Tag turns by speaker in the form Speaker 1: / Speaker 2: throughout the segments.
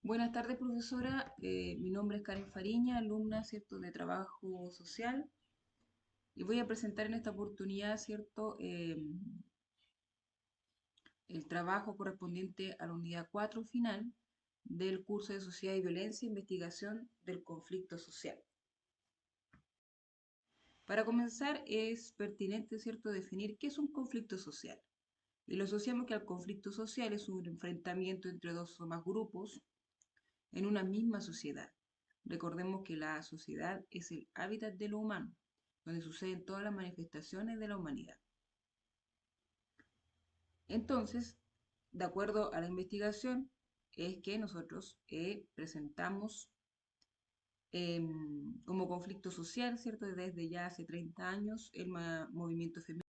Speaker 1: Buenas tardes, profesora. Mi nombre es Karen Fariña, alumna, ¿cierto?, de Trabajo Social, y voy a presentar en esta oportunidad, ¿cierto?, el trabajo correspondiente a la unidad 4 final del curso de Sociedad y Violencia e Investigación del Conflicto Social. Para comenzar, es pertinente, ¿cierto?, definir qué es un conflicto social. Y lo asociamos que al conflicto social es un enfrentamiento entre dos o más grupos en una misma sociedad. Recordemos que la sociedad es el hábitat de lo humano, donde suceden todas las manifestaciones de la humanidad. Entonces, de acuerdo a la investigación, es que nosotros presentamos como conflicto social, ¿cierto? Desde ya hace 30 años, el movimiento feminista.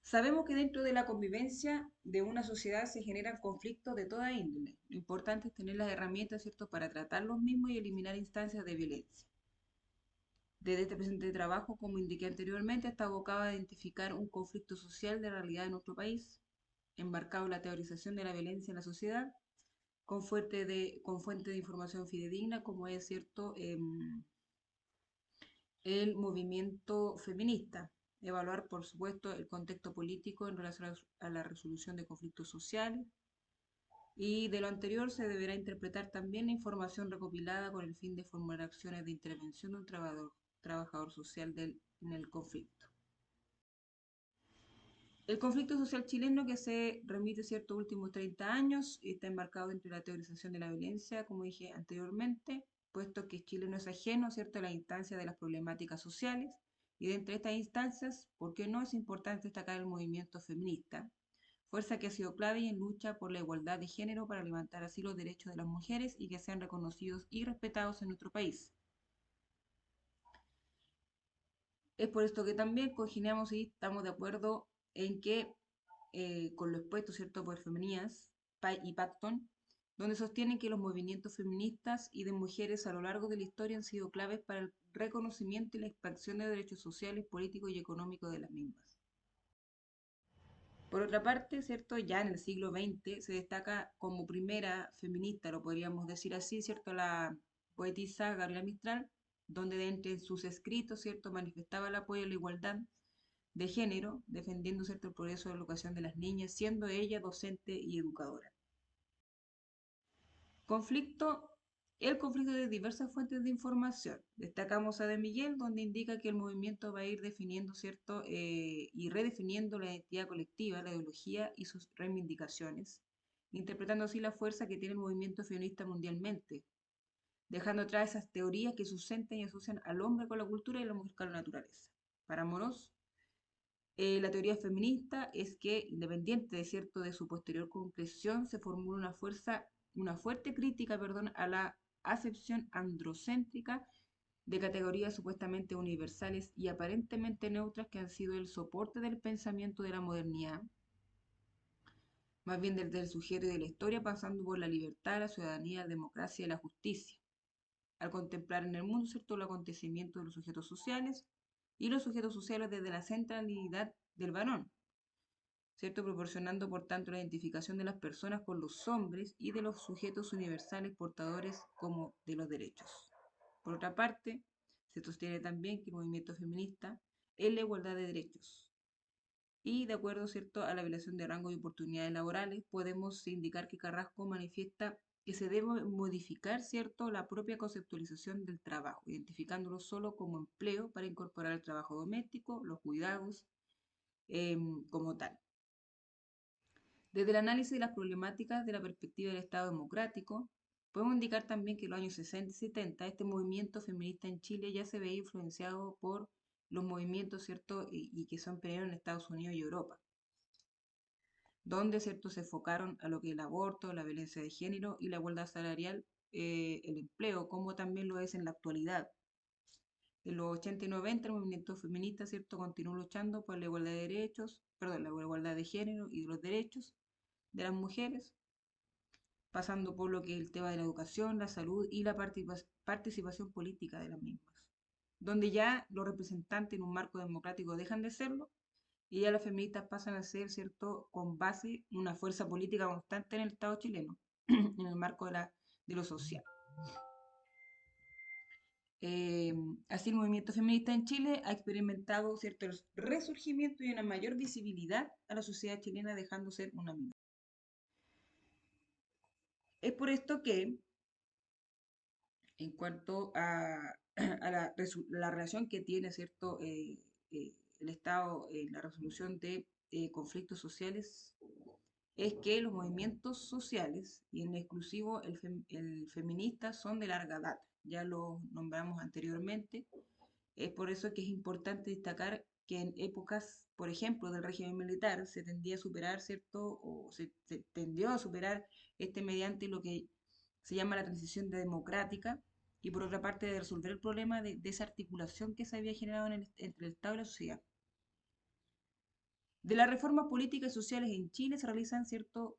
Speaker 1: Sabemos que dentro de la convivencia de una sociedad se generan conflictos de toda índole. Lo importante es tener las herramientas, ¿cierto?, para tratar los mismos y eliminar instancias de violencia. Desde este presente trabajo, como indiqué anteriormente, está abocado a identificar un conflicto social de realidad de nuestro país, embarcado en la teorización de la violencia en la sociedad, con fuente de información fidedigna, como es cierto el movimiento feminista. Evaluar, por supuesto, el contexto político en relación a la resolución de conflictos sociales. Y de lo anterior se deberá interpretar también la información recopilada con el fin de formular acciones de intervención de un trabajador social en el conflicto. El conflicto social chileno que se remite ciertos últimos 30 años está enmarcado entre la teorización de la violencia, como dije anteriormente, puesto que Chile no es ajeno, ¿cierto?, a la instancia de las problemáticas sociales, y de entre estas instancias, ¿por qué no es importante destacar el movimiento feminista? Fuerza que ha sido clave en lucha por la igualdad de género para levantar así los derechos de las mujeres y que sean reconocidos y respetados en nuestro país. Es por esto que también congeniamos y estamos de acuerdo en que, con lo expuesto, ¿cierto?, por Femenías y Pacton, donde sostienen que los movimientos feministas y de mujeres a lo largo de la historia han sido claves para el reconocimiento y la expansión de derechos sociales, políticos y económicos de las mismas. Por otra parte, ¿cierto?, ya en el siglo XX se destaca como primera feminista, lo podríamos decir así, ¿cierto?, la poetisa Gabriela Mistral, donde de entre sus escritos, ¿cierto?, manifestaba el apoyo a la igualdad de género, defendiendo, ¿cierto?, el progreso de la educación de las niñas, siendo ella docente y educadora. Conflicto. El conflicto de diversas fuentes de información. Destacamos a De Miguel, donde indica que el movimiento va a ir definiendo, ¿cierto?, y redefiniendo la identidad colectiva, la ideología y sus reivindicaciones, interpretando así la fuerza que tiene el movimiento feminista mundialmente, dejando atrás esas teorías que sustentan y asocian al hombre con la cultura y a la mujer con la naturaleza. Para Morós, la teoría feminista es que, independiente de, cierto, de su posterior concreción, se formula una fuerte crítica, perdón, a la acepción androcéntrica de categorías supuestamente universales y aparentemente neutras que han sido el soporte del pensamiento de la modernidad, más bien desde el sujeto y de la historia, pasando por la libertad, la ciudadanía, la democracia y la justicia, al contemplar en el mundo, ¿cierto?, el acontecimiento de los sujetos sociales y los sujetos sociales desde la centralidad del varón, ¿cierto?, proporcionando por tanto la identificación de las personas con los hombres y de los sujetos universales portadores como de los derechos. Por otra parte, se sostiene también que el movimiento feminista es la igualdad de derechos. Y de acuerdo, ¿cierto?, a la violación de rangos y oportunidades laborales, podemos indicar que Carrasco manifiesta que se debe modificar, ¿cierto?, la propia conceptualización del trabajo, identificándolo solo como empleo para incorporar el trabajo doméstico, los cuidados, como tal. Desde el análisis de las problemáticas de la perspectiva del Estado democrático, podemos indicar también que en los años 60 y 70 este movimiento feminista en Chile ya se veía influenciado por los movimientos, ¿cierto?, y que son pioneros en Estados Unidos y Europa, donde, ¿cierto?, se enfocaron a lo que es el aborto, la violencia de género y la igualdad salarial, el empleo, como también lo es en la actualidad. En los 80 y 90 el movimiento feminista, ¿cierto?, continuó luchando por la igualdad de derechos, perdón, la igualdad de género y de los derechos de las mujeres, pasando por lo que es el tema de la educación, la salud y la participación política de las mismas, donde ya los representantes en un marco democrático dejan de serlo y ya las feministas pasan a ser, ¿cierto?, con base una fuerza política constante en el Estado chileno, en el marco de lo social. Eh, Así, el movimiento feminista en Chile ha experimentado cierto resurgimiento y una mayor visibilidad a la sociedad chilena, dejando ser una minoría. Es por esto que, en cuanto a, a la relación que tiene cierto el Estado en la resolución de conflictos sociales, es que los movimientos sociales, y en exclusivo el feminista, son de larga data. Ya lo nombramos anteriormente. Es por eso que es importante destacar que en épocas, por ejemplo, del régimen militar, se tendía a superar, ¿cierto? O se tendió a superar mediante lo que se llama la transición democrática, y por otra parte de resolver el problema de desarticulación que se había generado entre el Estado y la sociedad. De las reformas políticas y sociales en Chile se realizan, ¿cierto?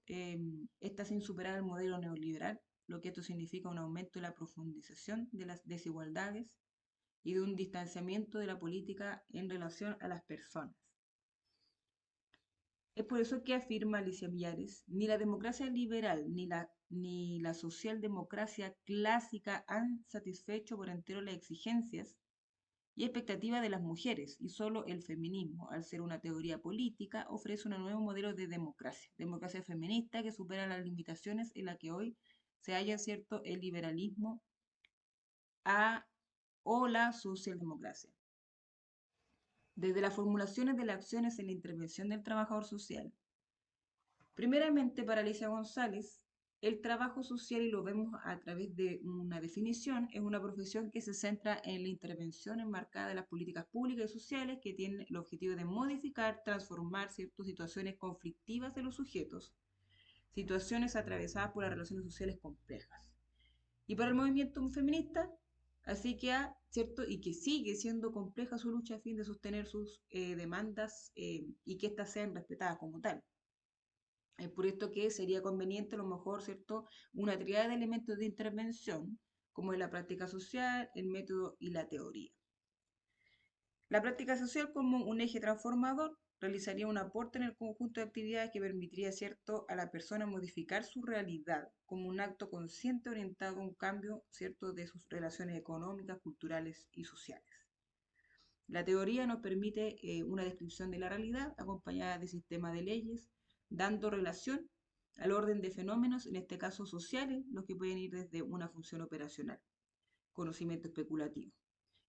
Speaker 1: Estas sin superar el modelo neoliberal, lo que esto significa un aumento y la profundización de las desigualdades y de un distanciamiento de la política en relación a las personas. Es por eso que afirma Alicia Millares, ni la democracia liberal ni la socialdemocracia clásica han satisfecho por entero las exigencias y expectativas de las mujeres, y solo el feminismo, al ser una teoría política, ofrece un nuevo modelo de democracia feminista que supera las limitaciones en las que hoy se halla, cierto, el liberalismo o la socialdemocracia. Desde las formulaciones de las acciones en la intervención del trabajador social. Primeramente, para Alicia González, el trabajo social, y lo vemos a través de una definición, es una profesión que se centra en la intervención enmarcada de las políticas públicas y sociales que tienen el objetivo de modificar, transformar ciertas situaciones conflictivas de los sujetos, situaciones atravesadas por las relaciones sociales complejas. Y para el movimiento feminista, así que ¿cierto? Y que sigue siendo compleja su lucha a fin de sostener sus demandas y que éstas sean respetadas como tal. Es por esto que sería conveniente a lo mejor, ¿cierto?, una triada de elementos de intervención, como es la práctica social, el método y la teoría. La práctica social, como un eje transformador, realizaría un aporte en el conjunto de actividades que permitiría, ¿cierto?, a la persona modificar su realidad como un acto consciente orientado a un cambio, ¿cierto?, de sus relaciones económicas, culturales y sociales. La teoría nos permite una descripción de la realidad acompañada de sistemas de leyes, dando relación al orden de fenómenos, en este caso sociales, los que pueden ir desde una función operacional, conocimiento especulativo.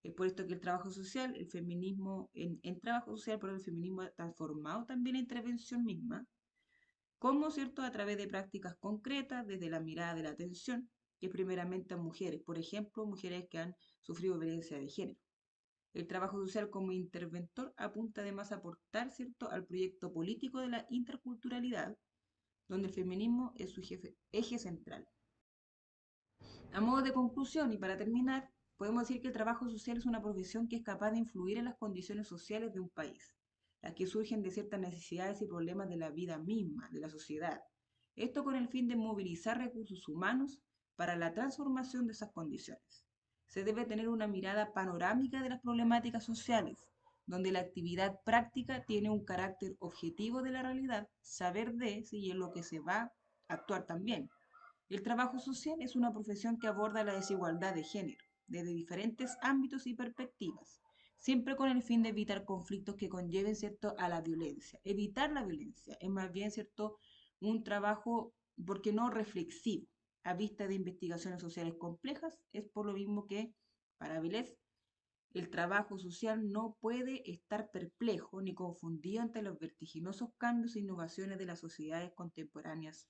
Speaker 1: Es por esto que el trabajo social, el feminismo, en trabajo social, pero el feminismo ha transformado también la intervención misma, como, ¿cierto?, a través de prácticas concretas, desde la mirada de la atención, que primeramente a mujeres, por ejemplo, mujeres que han sufrido violencia de género. El trabajo social como interventor apunta además a aportar, ¿cierto?, al proyecto político de la interculturalidad, donde el feminismo es su eje central. A modo de conclusión y para terminar, podemos decir que el trabajo social es una profesión que es capaz de influir en las condiciones sociales de un país, las que surgen de ciertas necesidades y problemas de la vida misma, de la sociedad. Esto con el fin de movilizar recursos humanos para la transformación de esas condiciones. Se debe tener una mirada panorámica de las problemáticas sociales, donde la actividad práctica tiene un carácter objetivo de la realidad, saber de si en lo que se va a actuar también. El trabajo social es una profesión que aborda la desigualdad de género desde diferentes ámbitos y perspectivas, siempre con el fin de evitar conflictos que conlleven, ¿cierto?, a la violencia. Evitar la violencia es más bien, ¿cierto?, un trabajo, porque no reflexivo, a vista de investigaciones sociales complejas. Es por lo mismo que, para Vilés, el trabajo social no puede estar perplejo ni confundido ante los vertiginosos cambios e innovaciones de las sociedades contemporáneas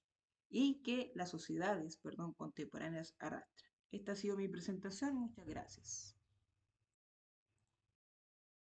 Speaker 1: y que las sociedades, perdón, contemporáneas arrastran. Esta ha sido mi presentación. Muchas gracias.